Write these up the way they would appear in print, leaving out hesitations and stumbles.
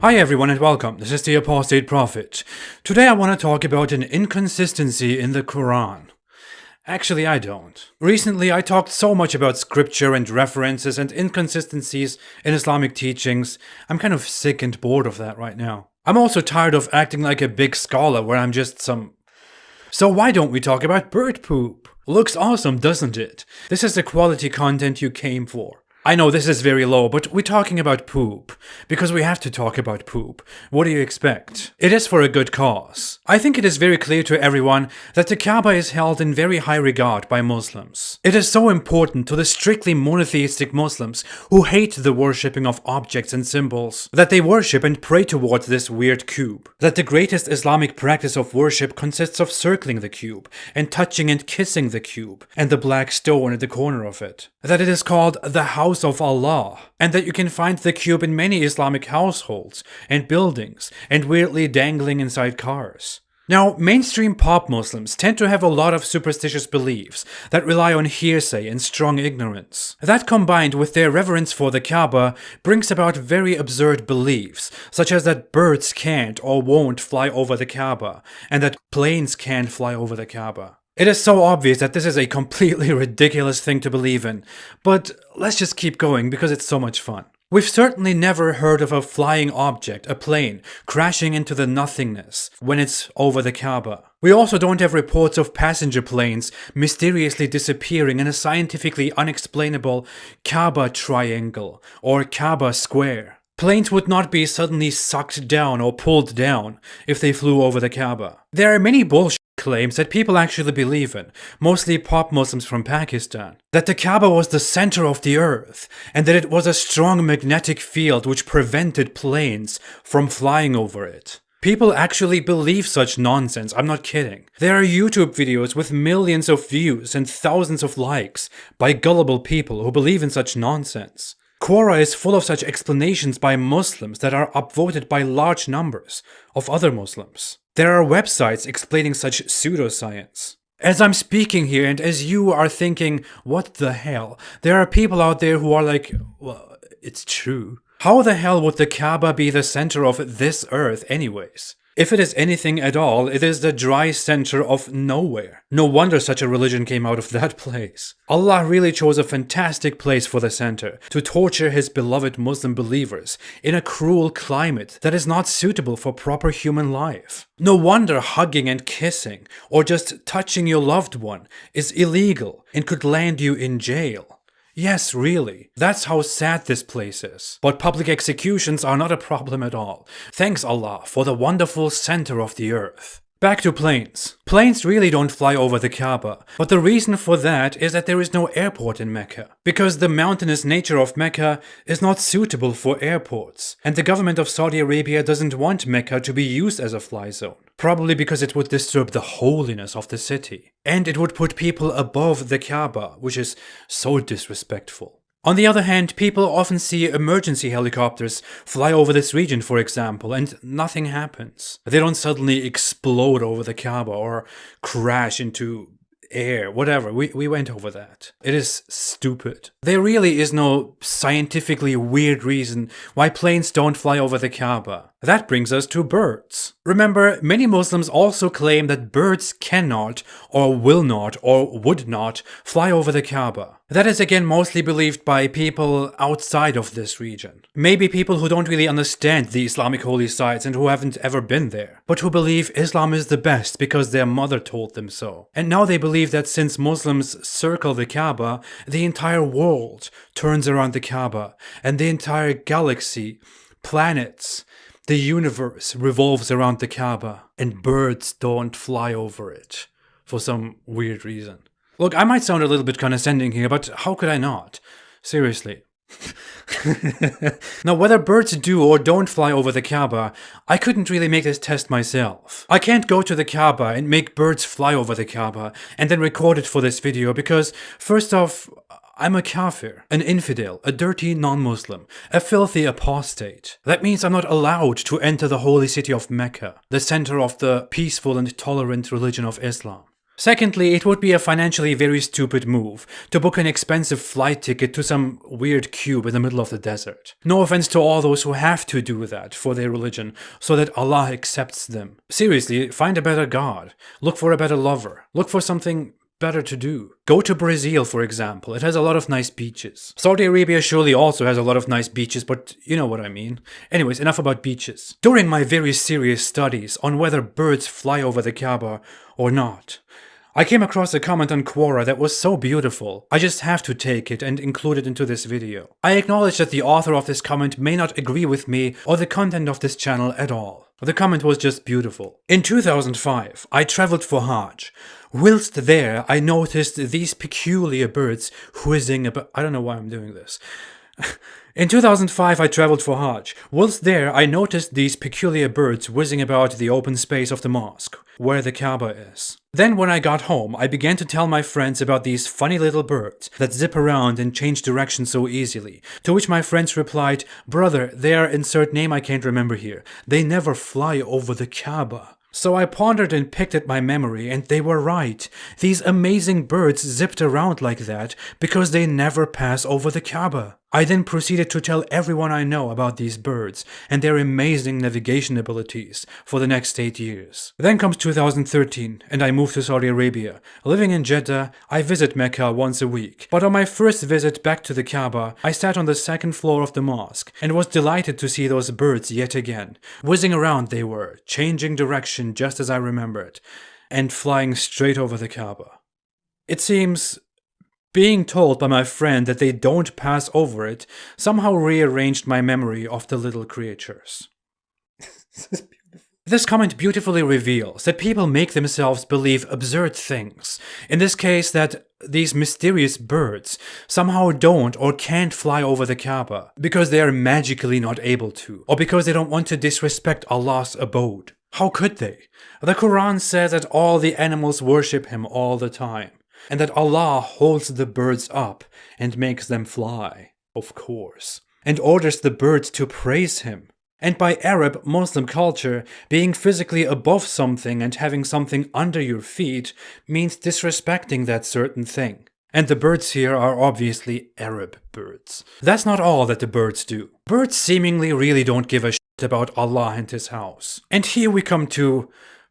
Hi everyone and welcome, this is the Apostate Prophet. Today I want to talk about an inconsistency in the Quran. Actually, I don't. Recently I talked so much about scripture and references and inconsistencies in Islamic teachings, I'm kind of sick and bored of that right now. I'm also tired of acting like a big scholar where I'm just some... So why don't we talk about bird poop? Looks awesome, doesn't it? This is the quality content you came for. I know this is very low, but we're talking about poop. Because we have to talk about poop. What do you expect? It is for a good cause. I think it is very clear to everyone that the Kaaba is held in very high regard by Muslims. It is so important to the strictly monotheistic Muslims who hate the worshipping of objects and symbols, that they worship and pray towards this weird cube. That the greatest Islamic practice of worship consists of circling the cube, and touching and kissing the cube, and the black stone at the corner of it. That it is called the House of Allah, and that you can find the cube in many Islamic households and buildings and weirdly dangling inside cars. Now, mainstream pop Muslims tend to have a lot of superstitious beliefs that rely on hearsay and strong ignorance. That combined with their reverence for the Kaaba brings about very absurd beliefs, such as that birds can't or won't fly over the Kaaba, and that planes can't fly over the Kaaba. It is so obvious that this is a completely ridiculous thing to believe in, but let's just keep going because it's so much fun. We've certainly never heard of a flying object, a plane, crashing into the nothingness when it's over the Kaaba. We also don't have reports of passenger planes mysteriously disappearing in a scientifically unexplainable Kaaba triangle or Kaaba square. Planes would not be suddenly sucked down or pulled down if they flew over the Kaaba. There are many bullshit claims that people actually believe in, mostly pop Muslims from Pakistan, that the Kaaba was the center of the earth, and that it was a strong magnetic field which prevented planes from flying over it. People actually believe such nonsense, I'm not kidding. There are YouTube videos with millions of views and thousands of likes by gullible people who believe in such nonsense. Quora is full of such explanations by Muslims that are upvoted by large numbers of other Muslims. There are websites explaining such pseudoscience. As I'm speaking here and as you are thinking, what the hell, there are people out there who are like, well, it's true. How the hell would the Kaaba be the center of this earth anyways? If it is anything at all, it is the dry center of nowhere. No wonder such a religion came out of that place. Allah really chose a fantastic place for the center to torture his beloved Muslim believers in a cruel climate that is not suitable for proper human life. No wonder hugging and kissing, or just touching your loved one, is illegal and could land you in jail. Yes, really. That's how sad this place is. But public executions are not a problem at all. Thanks Allah for the wonderful center of the earth. Back to planes. Planes really don't fly over the Kaaba, but the reason for that is that there is no airport in Mecca. Because the mountainous nature of Mecca is not suitable for airports, and the government of Saudi Arabia doesn't want Mecca to be used as a fly zone. Probably because it would disturb the holiness of the city. And it would put people above the Kaaba, which is so disrespectful. On the other hand, people often see emergency helicopters fly over this region, for example, and nothing happens. They don't suddenly explode over the Kaaba or crash into air, whatever. We went over that. It is stupid. There really is no scientifically weird reason why planes don't fly over the Kaaba. That brings us to birds. Remember, many Muslims also claim that birds cannot, or will not, or would not fly over the Kaaba. That is again mostly believed by people outside of this region. Maybe people who don't really understand the Islamic holy sites and who haven't ever been there, but who believe Islam is the best because their mother told them so. And now they believe that since Muslims circle the Kaaba, the entire world turns around the Kaaba, and the entire galaxy, planets, the universe revolves around the Kaaba, and birds don't fly over it for some weird reason. Look, I might sound a little bit condescending here, but how could I not? Seriously. Now, whether birds do or don't fly over the Kaaba, I couldn't really make this test myself. I can't go to the Kaaba and make birds fly over the Kaaba and then record it for this video because, first off, I'm a kafir, an infidel, a dirty non-Muslim, a filthy apostate. That means I'm not allowed to enter the holy city of Mecca, the center of the peaceful and tolerant religion of Islam. Secondly, it would be a financially very stupid move to book an expensive flight ticket to some weird cube in the middle of the desert. No offense to all those who have to do that for their religion so that Allah accepts them. Seriously, find a better God. Look for a better lover. Look for something better to do. Go to Brazil, for example. It has a lot of nice beaches. Saudi Arabia surely also has a lot of nice beaches, but you know what I mean. Anyways, enough about beaches. During my very serious studies on whether birds fly over the Kaaba or not, I came across a comment on Quora that was so beautiful, I just have to take it and include it into this video. I acknowledge that the author of this comment may not agree with me or the content of this channel at all. The comment was just beautiful. In 2005, I traveled for Hajj. Whilst there, I noticed these peculiar birds whizzing about. I don't know why I'm doing this. In 2005, I traveled for Hajj. Whilst there, I noticed these peculiar birds whizzing about the open space of the mosque, where the Kaaba is. Then when I got home, I began to tell my friends about these funny little birds that zip around and change direction so easily, to which my friends replied, "Brother, they are insert name I can't remember here. They never fly over the Kaaba." So I pondered and picked at my memory, and they were right. These amazing birds zipped around like that because they never pass over the Kaaba. I then proceeded to tell everyone I know about these birds and their amazing navigation abilities for the next 8 years. Then comes 2013 and I moved to Saudi Arabia. Living in Jeddah, I visit Mecca once a week. But on my first visit back to the Kaaba, I sat on the second floor of the mosque and was delighted to see those birds yet again. Whizzing around they were, changing direction just as I remembered, and flying straight over the Kaaba. It seems being told by my friend that they don't pass over it somehow rearranged my memory of the little creatures. This comment beautifully reveals that people make themselves believe absurd things. In this case, that these mysterious birds somehow don't or can't fly over the Kaaba because they are magically not able to, or because they don't want to disrespect Allah's abode. How could they? The Quran says that all the animals worship Him all the time, and that Allah holds the birds up and makes them fly, of course, and orders the birds to praise Him. And by Arab Muslim culture, being physically above something and having something under your feet means disrespecting that certain thing. And the birds here are obviously Arab birds. That's not all that the birds do. Birds seemingly really don't give a shit about Allah and His house. And here we come to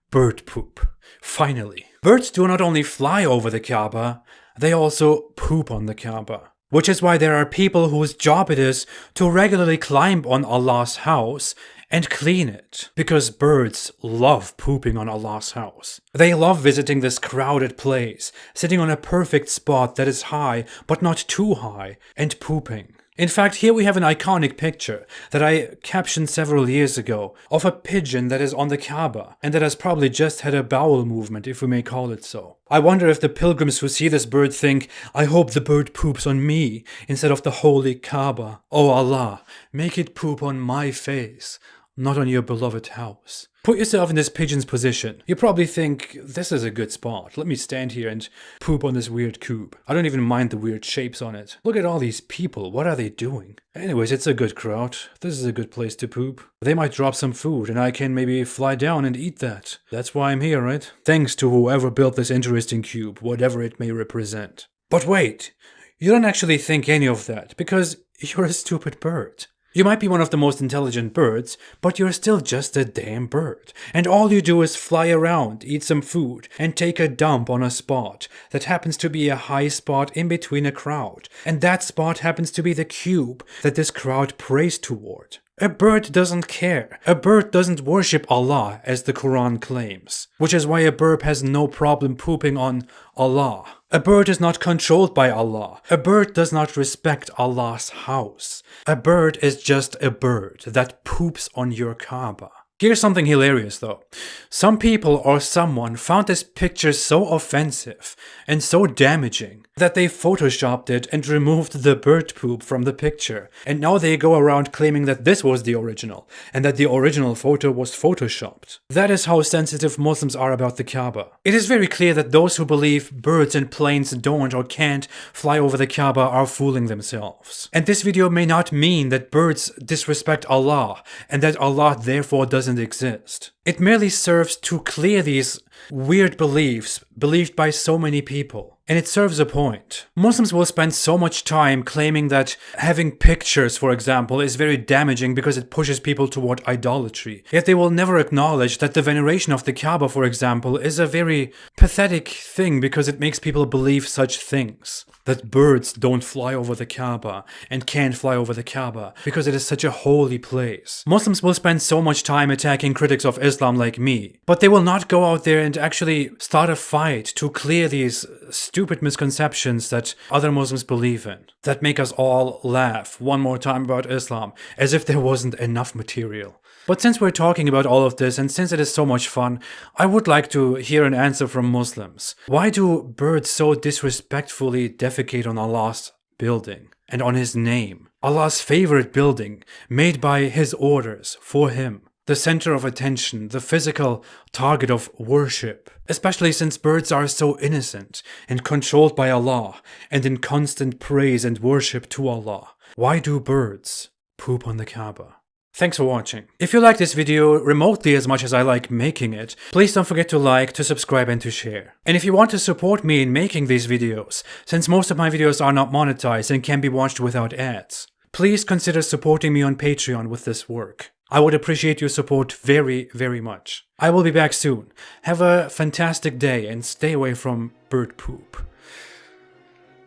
bird poop. Finally. Birds do not only fly over the Kaaba, they also poop on the Kaaba. Which is why there are people whose job it is to regularly climb on Allah's house and clean it. Because birds love pooping on Allah's house. They love visiting this crowded place, sitting on a perfect spot that is high but not too high, and pooping. In fact, here we have an iconic picture that I captioned several years ago of a pigeon that is on the Kaaba and that has probably just had a bowel movement, if we may call it so. I wonder if the pilgrims who see this bird think, "I hope the bird poops on me instead of the holy Kaaba. Oh Allah, make it poop on my face, not on your beloved house." Put yourself in this pigeon's position. You probably think, this is a good spot. Let me stand here and poop on this weird cube. I don't even mind the weird shapes on it. Look at all these people. What are they doing? Anyways, it's a good crowd. This is a good place to poop. They might drop some food and I can maybe fly down and eat that. That's why I'm here, right? Thanks to whoever built this interesting cube, whatever it may represent. But wait, you don't actually think any of that because you're a stupid bird. You might be one of the most intelligent birds, but you're still just a damn bird. And all you do is fly around, eat some food, and take a dump on a spot that happens to be a high spot in between a crowd. And that spot happens to be the cube that this crowd prays toward. A bird doesn't care. A bird doesn't worship Allah as the Quran claims, which is why a bird has no problem pooping on Allah. A bird is not controlled by Allah. A bird does not respect Allah's house. A bird is just a bird that poops on your Kaaba. Here's something hilarious though. Some people or someone found this picture so offensive and so damaging that they photoshopped it and removed the bird poop from the picture. And now they go around claiming that this was the original and that the original photo was photoshopped. That is how sensitive Muslims are about the Kaaba. It is very clear that those who believe birds and planes don't or can't fly over the Kaaba are fooling themselves. And this video may not mean that birds disrespect Allah and that Allah therefore doesn't doesn't exist. It merely serves to clear these weird beliefs believed by so many people. And it serves a point. Muslims will spend so much time claiming that having pictures, for example, is very damaging because it pushes people toward idolatry. Yet they will never acknowledge that the veneration of the Kaaba, for example, is a very pathetic thing because it makes people believe such things. That birds don't fly over the Kaaba and can't fly over the Kaaba because it is such a holy place. Muslims will spend so much time attacking critics of Islam like me, but they will not go out there and actually start a fight to clear these stupid misconceptions that other Muslims believe in, that make us all laugh one more time about Islam, as if there wasn't enough material. But since we're talking about all of this, and since it is so much fun, I would like to hear an answer from Muslims. Why do birds so disrespectfully defecate on Allah's building and on His name? Allah's favorite building, made by His orders for Him. The center of attention, the physical target of worship. Especially since birds are so innocent and controlled by Allah and in constant praise and worship to Allah. Why do birds poop on the Kaaba? Thanks for watching. If you like this video remotely as much as I like making it, please don't forget to like, to subscribe and to share. And if you want to support me in making these videos, since most of my videos are not monetized and can be watched without ads, please consider supporting me on Patreon with this work. I would appreciate your support very, very much. I will be back soon. Have a fantastic day and stay away from bird poop.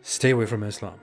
Stay away from Islam.